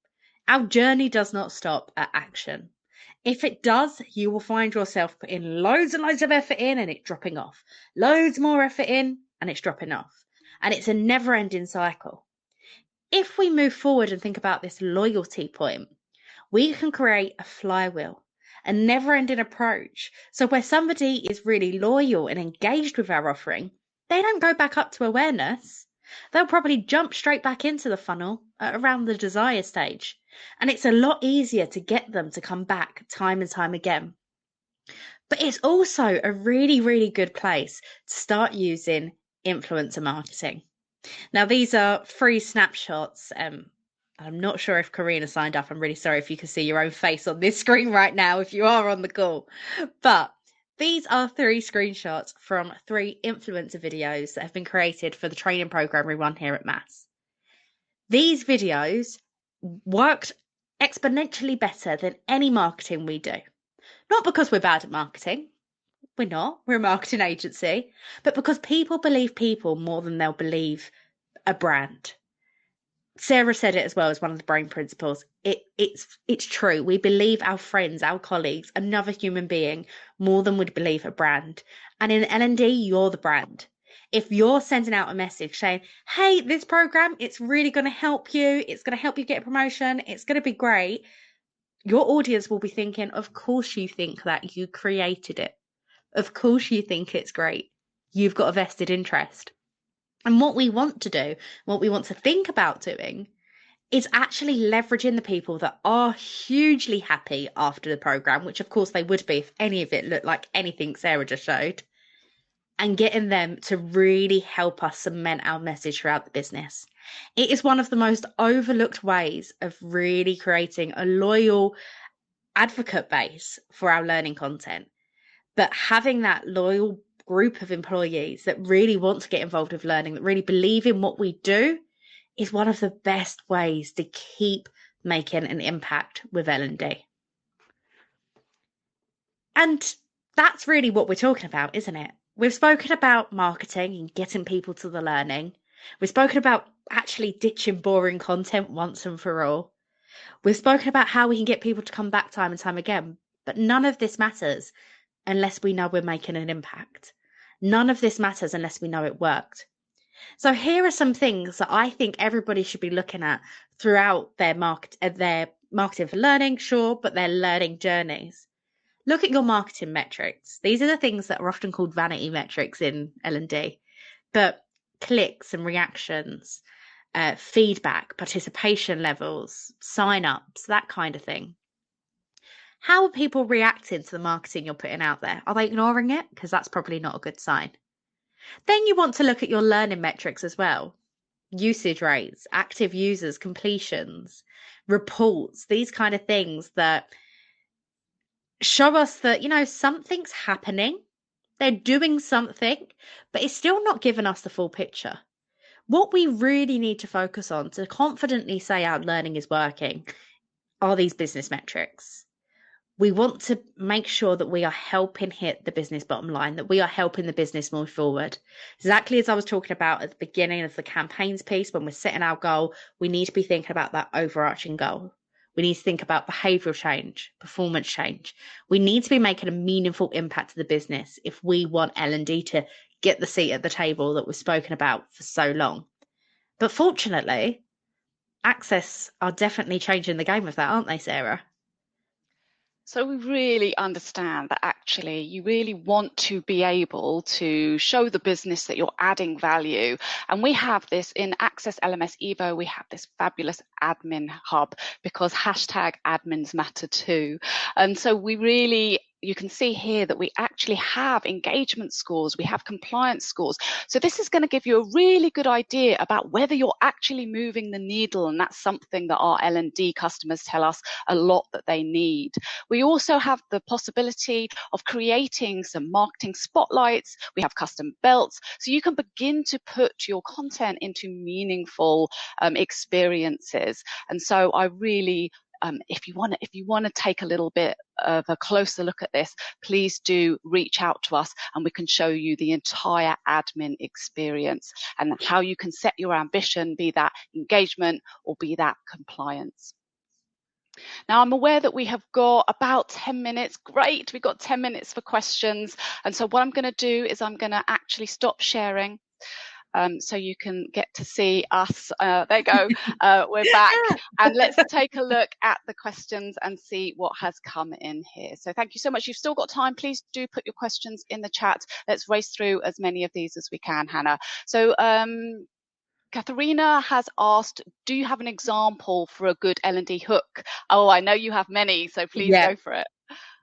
Our journey does not stop at action. If it does, you will find yourself putting loads and loads of effort in and it dropping off. Loads more effort in and it's dropping off. And it's a never-ending cycle. If we move forward and think about this loyalty point, we can create a flywheel, a never-ending approach. So where somebody is really loyal and engaged with our offering, they don't go back up to awareness. They'll probably jump straight back into the funnel at around the desire stage. And it's a lot easier to get them to come back time and time again. But it's also a really, really good place to start using influencer marketing. Now, these are free snapshots. I'm not sure if Karina signed up. I'm really sorry if you can see your own face on this screen right now if you are on the call. But these are 3 screenshots from 3 influencer videos that have been created for the training program we run here at MAAS. These videos worked exponentially better than any marketing we do. Not because we're bad at marketing. We're not. We're a marketing agency. But because people believe people more than they'll believe a brand. Sarah said it as well as one of the brain principles. It's true. We believe our friends, our colleagues, another human being more than we'd believe a brand. And in L&D, you're the brand. If you're sending out a message saying, hey, this program, it's really going to help you. It's going to help you get a promotion. It's going to be great. Your audience will be thinking, of course you think that, you created it. Of course you think it's great. You've got a vested interest. And what we want to do, what we want to think about doing, is actually leveraging the people that are hugely happy after the program, which of course they would be if any of it looked like anything Sarah just showed, and getting them to really help us cement our message throughout the business. It is one of the most overlooked ways of really creating a loyal advocate base for our learning content. But having that loyal group of employees that really want to get involved with learning, that really believe in what we do, is one of the best ways to keep making an impact with L&D. And that's really what we're talking about, isn't it? We've spoken about marketing and getting people to the learning. We've spoken about actually ditching boring content once and for all. We've spoken about how we can get people to come back time and time again. But none of this matters unless we know we're making an impact. None of this matters unless we know it worked. So here are some things that I think everybody should be looking at throughout their marketing for learning, sure, but their learning journeys. Look at your marketing metrics. These are the things that are often called vanity metrics in L&D, but clicks and reactions, feedback, participation levels, sign-ups, that kind of thing. How are people reacting to the marketing you're putting out there? Are they ignoring it? Because that's probably not a good sign. Then you want to look at your learning metrics as well. Usage rates, active users, completions, reports, these kind of things that show us that, something's happening. They're doing something, but it's still not giving us the full picture. What we really need to focus on to confidently say our learning is working are these business metrics. We want to make sure that we are helping hit the business bottom line, that we are helping the business move forward. Exactly as I was talking about at the beginning of the campaigns piece, when we're setting our goal, we need to be thinking about that overarching goal. We need to think about behavioural change, performance change. We need to be making a meaningful impact to the business if we want L&D to get the seat at the table that we've spoken about for so long. But fortunately, Access are definitely changing the game with that, aren't they, Sarah? So we really understand that actually you really want to be able to show the business that you're adding value. And we have this in Access LMS Evo, we have this fabulous admin hub because hashtag admins matter too. And so we really you can see here that we actually have engagement scores, we have compliance scores. So this is going to give you a really good idea about whether you're actually moving the needle, and that's something that our L&D customers tell us a lot that they need. We also have the possibility of creating some marketing spotlights. We have custom belts, so you can begin to put your content into meaningful experiences. And so I really, if you want to take a little bit of a closer look at this, please do reach out to us and we can show you the entire admin experience and how you can set your ambition, be that engagement or be that compliance. Now, I'm aware that we have got about 10 minutes. Great, we've got 10 minutes for questions. And so what I'm going to do is I'm going to actually stop sharing. So you can get to see us. There you go. We're back. And let's take a look at the questions and see what has come in here. So thank you so much. You've still got time. Please do put your questions in the chat. Let's race through as many of these as we can, Hannah. So Katharina has asked, do you have an example for a good L&D hook? Oh, I know you have many, so please go for it.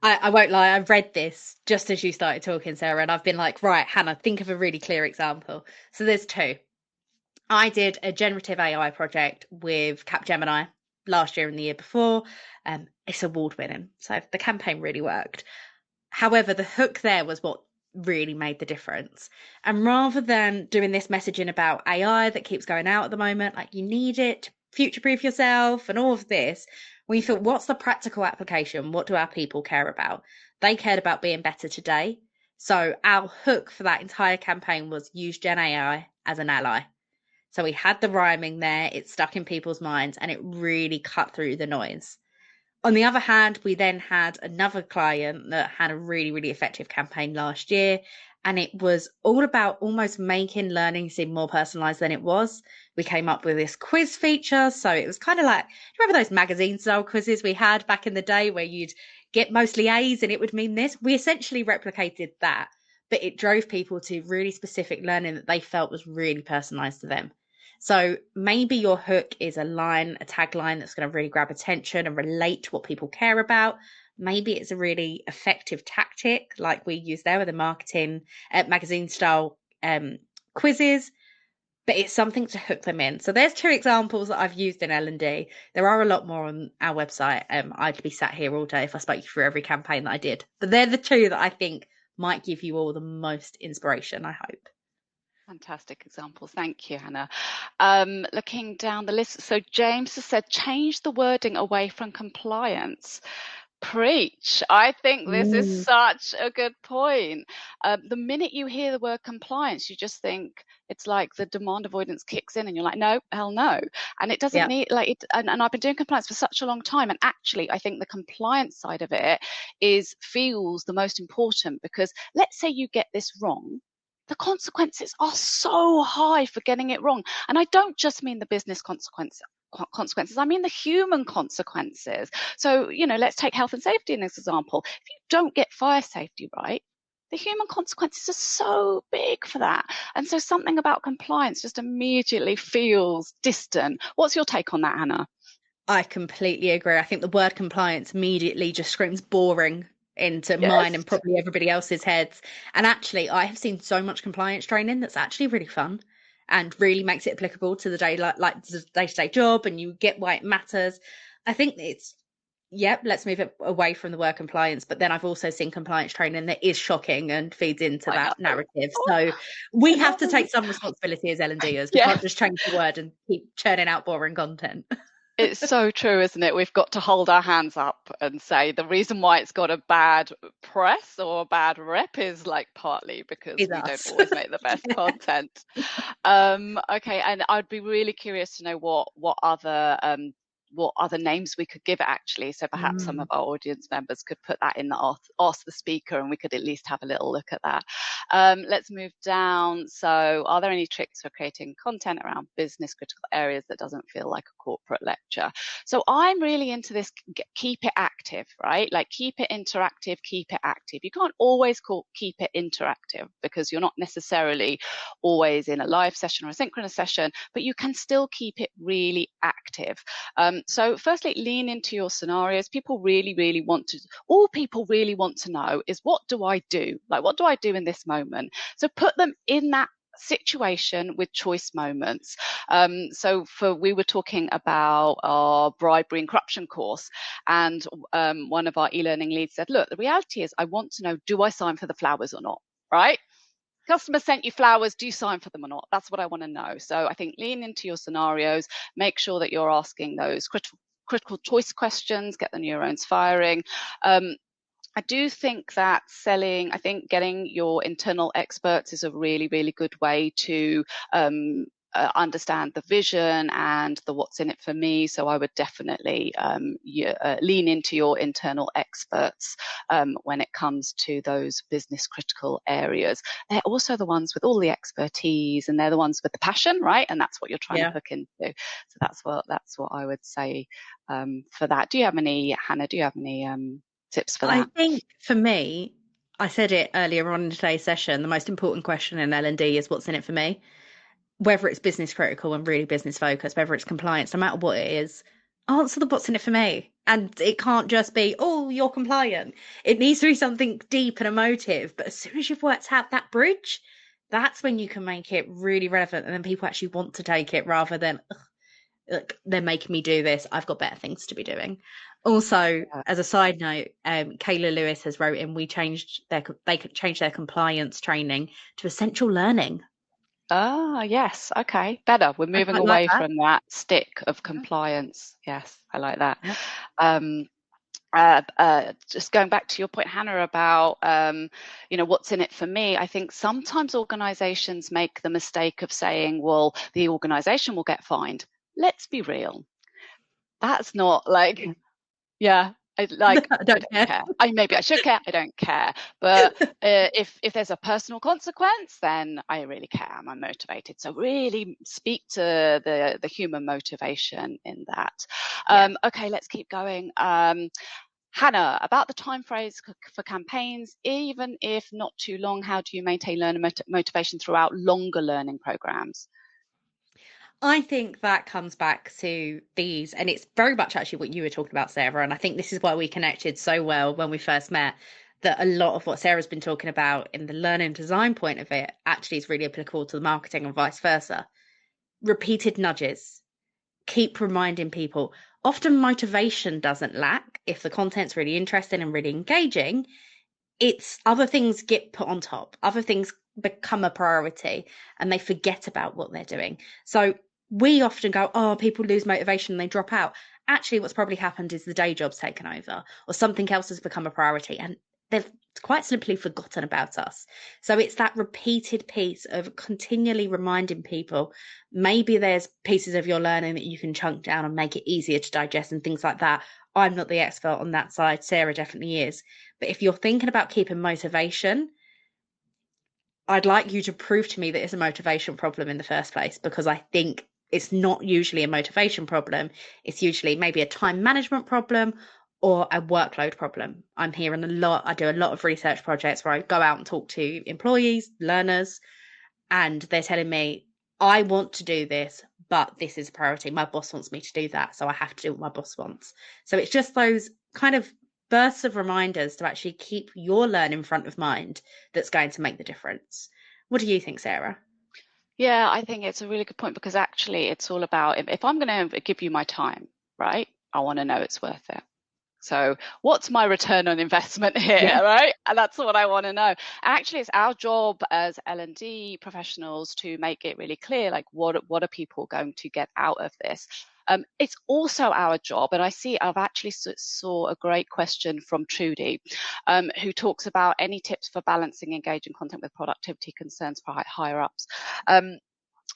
I won't lie, I read this just as you started talking, Sarah, and I've been like, right, Hannah, think of a really clear example. So there's two. I did a generative AI project with Capgemini last year and the year before. It's award-winning, so the campaign really worked. However, the hook there was what really made the difference. And rather than doing this messaging about AI that keeps going out at the moment, like you need it to future-proof yourself and all of this, we thought, what's the practical application? What do our people care about? They cared about being better today. So our hook for that entire campaign was use Gen AI as an ally. So we had the rhyming there, it stuck in people's minds, and it really cut through the noise. On the other hand, we then had another client that had a really, really effective campaign last year. And it was all about almost making learning seem more personalized than it was. We came up with this quiz feature. So it was kind of like, do you remember those magazine style quizzes we had back in the day where you'd get mostly A's and it would mean this? We essentially replicated that, but it drove people to really specific learning that they felt was really personalized to them. So maybe your hook is a line, a tagline that's going to really grab attention and relate to what people care about. Maybe it's a really effective tactic like we use there with the marketing magazine style quizzes, but it's something to hook them in. So there's two examples that I've used in L&D. There are a lot more on our website. I'd be sat here all day if I spoke you through every campaign that I did, but they're the two that I think might give you all the most inspiration, I hope. Fantastic examples. Thank you, Hannah. Looking down the list, so James has said, change the wording away from compliance. Preach. I think this is such a good point. The minute you hear the word compliance, you just think it's like the demand avoidance kicks in and you're like, no, hell no. And it doesn't need like it. And I've been doing compliance for such a long time. And actually, I think the compliance side of it feels the most important, because let's say you get this wrong. The consequences are so high for getting it wrong. And I don't just mean the business consequences, I mean the human consequences. So, let's take health and safety in this example. If you don't get fire safety right, the human consequences are so big for that. And so something about compliance just immediately feels distant. What's your take on that, Hannah? I completely agree. I think the word compliance immediately just screams boring into mine and probably everybody else's heads. And actually, I have seen so much compliance training that's actually really fun and really makes it applicable to the day, like the day-to-day job, and you get why it matters. I think it's, let's move it away from the word compliance. But then I've also seen compliance training that is shocking and feeds into that narrative. So we have to take some responsibility as L&Ders. We can't just change the word and keep churning out boring content. It's so true, isn't it? We've got to hold our hands up and say the reason why it's got a bad press or a bad rep is like partly because we don't always make the best content. Okay, and I'd be really curious to know what other names we could give it, actually. So perhaps some of our audience members could put that in the Ask the Speaker, and we could at least have a little look at that. Let's move down. So are there any tricks for creating content around business critical areas that doesn't feel like a corporate lecture? So I'm really into this, keep it active, right? Like keep it interactive, keep it active. You can't always keep it interactive because you're not necessarily always in a live session or a synchronous session, but you can still keep it really active. So firstly, lean into your scenarios. All people really want to know is, what do I do? Like, what do I do in this moment? So put them in that situation with choice moments. We were talking about our bribery and corruption course, and one of our e-learning leads said, look, the reality is I want to know, do I sign for the flowers or not, right? Customer sent you flowers, do you sign for them or not? That's what I want to know. So I think lean into your scenarios, make sure that you're asking those critical choice questions, get the neurons firing. I do think that getting your internal experts is a really, really good way to understand the vision and the what's in it for me. So I would definitely lean into your internal experts when it comes to those business critical areas. They're also the ones with all the expertise, and they're the ones with the passion, right? And that's what you're trying to hook into. So that's what I would say for that. Do you have any, Hannah? Do you have any tips for that? I think for me, I said it earlier on in today's session, the most important question in L&D is what's in it for me. Whether it's business critical and really business focused, whether it's compliance, no matter what it is, answer the what's in it for me. And it can't just be, oh, you're compliant. It needs to be something deep and emotive. But as soon as you've worked out that bridge, that's when you can make it really relevant. And then people actually want to take it rather than, look, they're making me do this. I've got better things to be doing. Also, as a side note, Kayla Lewis has wrote in, they changed their compliance training to essential learning. Ah, yes. Okay, better. We're moving away from that stick of compliance. Yes, I like that. Just going back to your point, Hannah, about what's in it for me. I think sometimes organizations make the mistake of saying, well, the organization will get fined. Let's be real. That's not like, yeah. I don't care. Maybe I should care. I don't care. But if there's a personal consequence, then I really care. I'm motivated. So really speak to the human motivation in that. Okay, let's keep going. Hannah, about the time frames for campaigns, even if not too long, how do you maintain learner motivation throughout longer learning programs? I think that comes back to these, and it's very much actually what you were talking about, Sarah. And I think this is why we connected so well when we first met, that a lot of what Sarah's been talking about in the learning design point of it actually is really applicable to the marketing and vice versa. Repeated nudges. Keep reminding people. Often motivation doesn't lack if the content's really interesting and really engaging. It's other things get put on top. Other things become a priority and they forget about what they're doing. So we often go, oh, people lose motivation and they drop out. Actually, what's probably happened is the day job's taken over or something else has become a priority and they've quite simply forgotten about us. So it's that repeated piece of continually reminding people. Maybe there's pieces of your learning that you can chunk down and make it easier to digest and things like that. I'm not the expert on that side. Sarah definitely is. But if you're thinking about keeping motivation, I'd like you to prove to me that it's a motivation problem in the first place, because I think it's not usually a motivation problem. It's usually maybe a time management problem or a workload problem. I'm hearing a lot. I do a lot of research projects where I go out and talk to employees, learners, and they're telling me, I want to do this, but this is a priority. My boss wants me to do that, so I have to do what my boss wants. So it's just those kind of bursts of reminders to actually keep your learning front of mind that's going to make the difference. What do you think, Sarah? Yeah, I think it's a really good point, because actually it's all about, if I'm going to give you my time, right, I want to know it's worth it. So what's my return on investment here, right? And that's what I want to know. Actually, it's our job as L&D professionals to make it really clear, like, what are people going to get out of this? It's also our job, and I've actually saw a great question from Trudy, who talks about any tips for balancing engaging content with productivity concerns for higher ups.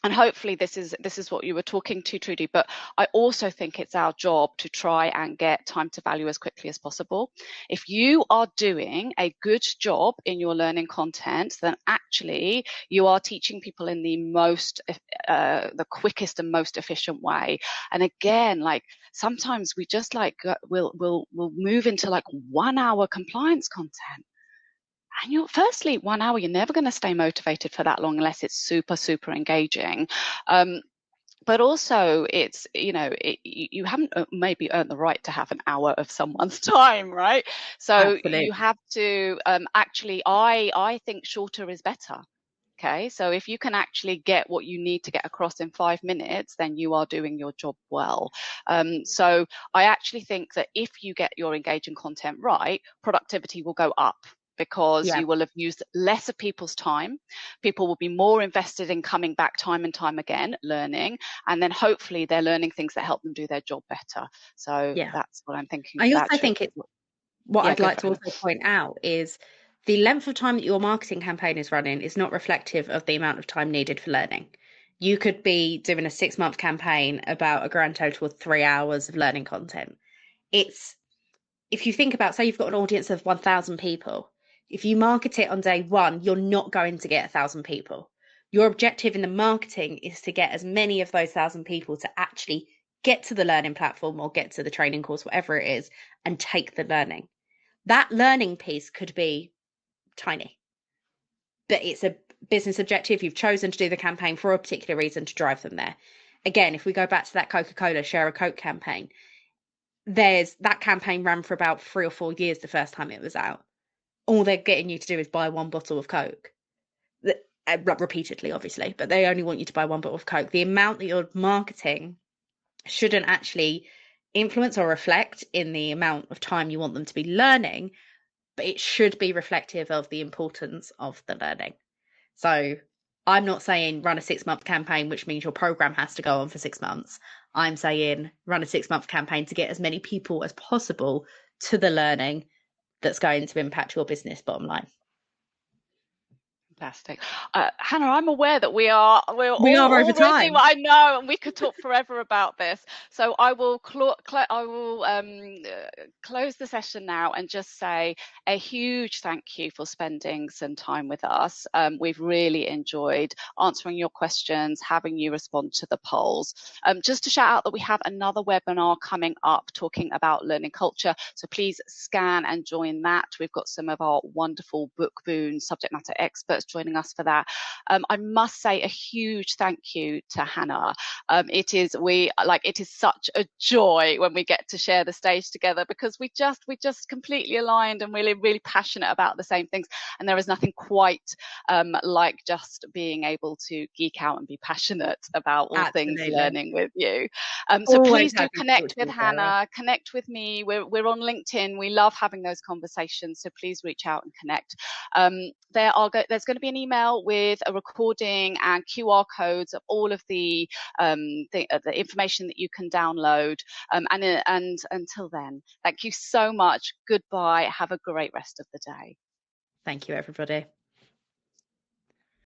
And hopefully this is what you were talking to, Trudy, but I also think it's our job to try and get time to value as quickly as possible. If you are doing a good job in your learning content, then actually you are teaching people in the quickest and most efficient way. And again, like, sometimes we just we'll move into like 1 hour compliance content. And firstly, 1 hour, you're never going to stay motivated for that long unless it's super, super engaging. but also it's, you haven't maybe earned the right to have an hour of someone's time, right? So Absolutely. you have to actually, I think shorter is better. Okay, so if you can actually get what you need to get across in 5 minutes, then you are doing your job well. So I actually think that if you get your engaging content right, productivity will go up, because Yeah. you will have used less of people's time. People will be more invested in coming back time and time again, learning, and then hopefully they're learning things that help them do their job better. So Yeah. that's what I'm thinking. I That also should, think what yeah, I'd go like for to it. also point out is the length of time that your marketing campaign is running is not reflective of the amount of time needed for learning. You could be doing a 6-month campaign about a grand total of 3 hours of learning content. It's, if you think about, say you've got an audience of 1,000 people, if you market it on day one, you're not going to get 1,000 people. Your objective in the marketing is to get as many of those 1,000 people to actually get to the learning platform or get to the training course, whatever it is, and take the learning. That learning piece could be tiny, but it's a business objective. You've chosen to do the campaign for a particular reason to drive them there. Again, if we go back to that Coca-Cola Share a Coke campaign, that campaign ran for about 3 or 4 years the first time it was out. All they're getting you to do is buy one bottle of Coke, repeatedly, obviously, but they only want you to buy one bottle of Coke. The amount that you're marketing shouldn't actually influence or reflect in the amount of time you want them to be learning, but it should be reflective of the importance of the learning. So I'm not saying run a 6-month campaign, which means your program has to go on for 6 months. I'm saying run a 6-month campaign to get as many people as possible to the learning that's going to impact your business bottom line. Fantastic. Hannah, I'm aware that we're all are over already, time. I know, and we could talk forever about this. So I will close the session now and just say a huge thank you for spending some time with us. We've really enjoyed answering your questions, having you respond to the polls. Just to shout out that we have another webinar coming up talking about learning culture. So please scan and join that. We've got some of our wonderful book boon subject matter experts joining us for that. I must say a huge thank you to Hannah. It is such a joy when we get to share the stage together, because we just completely aligned and really passionate about the same things. And there is nothing quite like just being able to geek out and be passionate about all things learning with you. So please do connect with Hannah, connect with me. We're on LinkedIn. We love having those conversations. So please reach out and connect. There's going to be an email with a recording and QR codes of all of the information that you can download. And until then, thank you so much. Goodbye. Have a great rest of the day. Thank you, everybody.